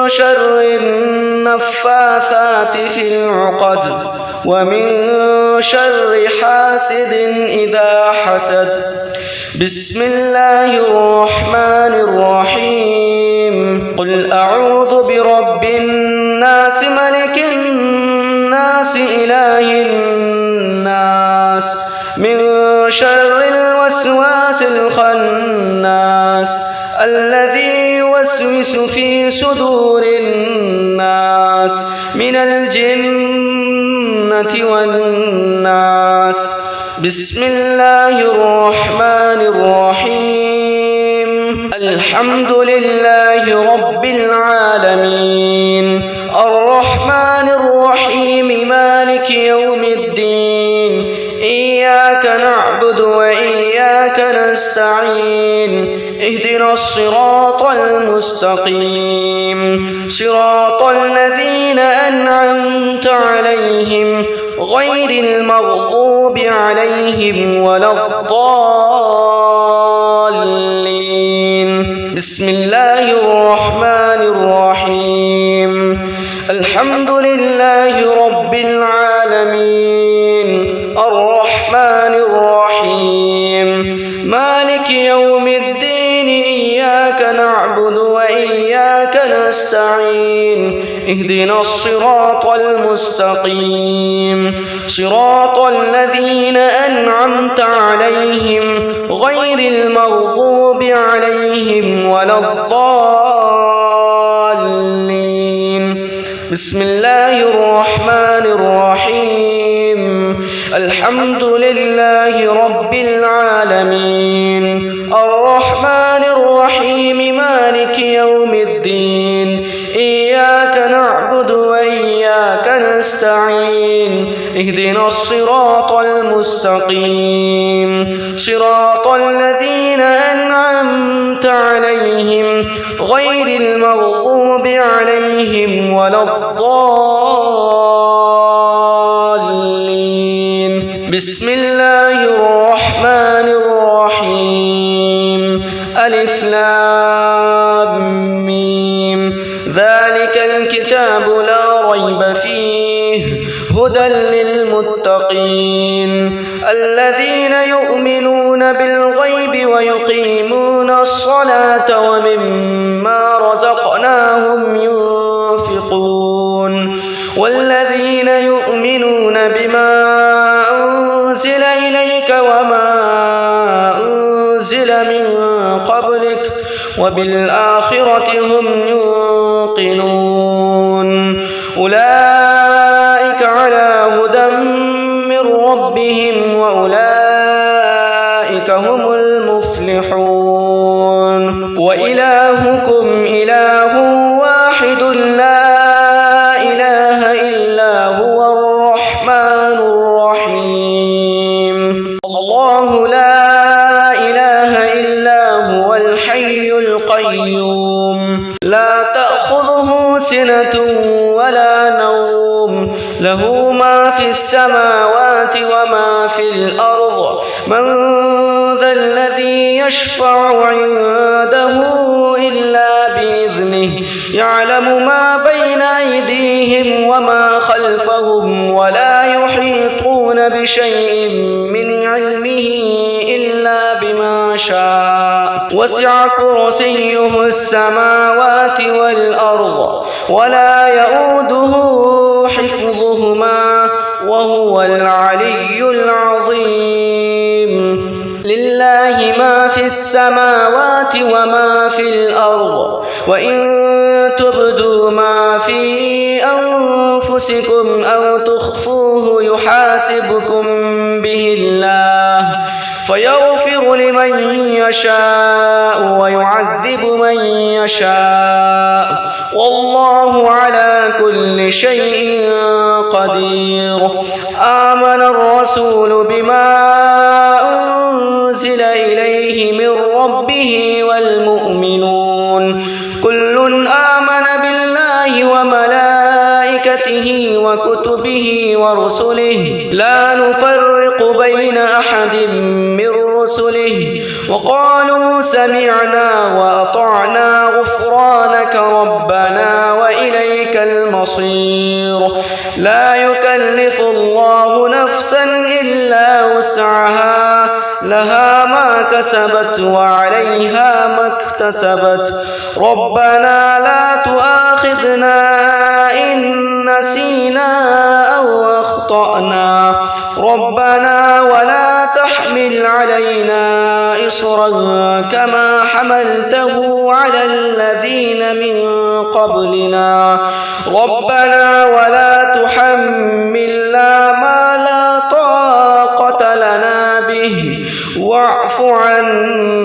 شر النفاثات في العقد ومن شر حاسد إذا حسد. بسم الله الرحمن الرحيم. قل أعوذ برب الناس ملك الناس إله الناس من شر الوسواس الخناس الذي يوسوس في صدور الناس من الجنة والناس. بسم الله الرحمن الرحيم. الحمد لله رب العالمين الرحمن الرحيم مالك يوم الدين إياك نعبد وإياك نستعين اهدنا الصراط المستقيم صراط الذين أنعمت عليهم غير المغضوب عليهم ولا الضالين. بسم الله الرحمن الرحيم. الحمد لله رب العالمين الرحمن الرحيم مالك يوم الدين إياك نعبد وإياك نستعين اهدنا الصراط المستقيم صراط الذين أنعمت عليهم غير المغضوب عليهم ولا الضالين. بسم الله الرحمن الرحيم. الحمد لله رب العالمين الرحمن الرحيم مالك يوم الدين إياك نعبد وإياك نستعين اهدنا الصراط المستقيم صراط الذين أنعمت عليهم غير المغضوب عليهم ولا الضالين. بسم الله الرحمن الرحيم. ألف لام ميم ذلك الكتاب لا ريب فيه هدى للمتقين الذين يؤمنون بالغيب ويقيمون الصلاة ومما رزقناهم ينفقون والذين يؤمنون بما أنزل إليك وما أنزل من قبلك وبالآخرة هم يوقنون أولئك على هدى من ربهم وأولئك هم المفلحون. وإلهكم إله واحد لا إله إلا هو الرحمن الرحيم. الله لا إله إلا هو الحي القيوم لا تأخذه سنة ولا نوم له ما في السماوات وما في الأرض من ذا الذي يشفع عنده إلا بإذنه يعلم ما بين أيديهم وما خلفهم ولا يحيطون يحيطون بشيء من علمه إلا بما شاء وسع كرسيه السماوات والأرض ولا يؤوده حفظهما وهو العلي العظيم لله ما في السماوات وما في الأرض وإن تبدوا ما في أنفسكم أو تخفوه يحاسبكم به الله فيغفر لمن يشاء ويعذب من يشاء والله على كل شيء قدير آمن الرسول بما أنزل إليه من ربه والمؤمنون كل آمن بالله وملائكته وكتبه ورسله لا نفرق بين أحد من رسله وقالوا سمعنا وأطعنا غفرانك ربنا وإليك المصير لا يكلف الله نفسا إلا وسعها لها ما كسبت وعليها ما اكتسبت ربنا لا تؤاخذنا إن نسينا أو أخطأنا ربنا ولا تحمل علينا إصرا كما حملته على الذين من قبلنا ربنا ولا تحملنا ما لا طاقة لنا به واعف عنا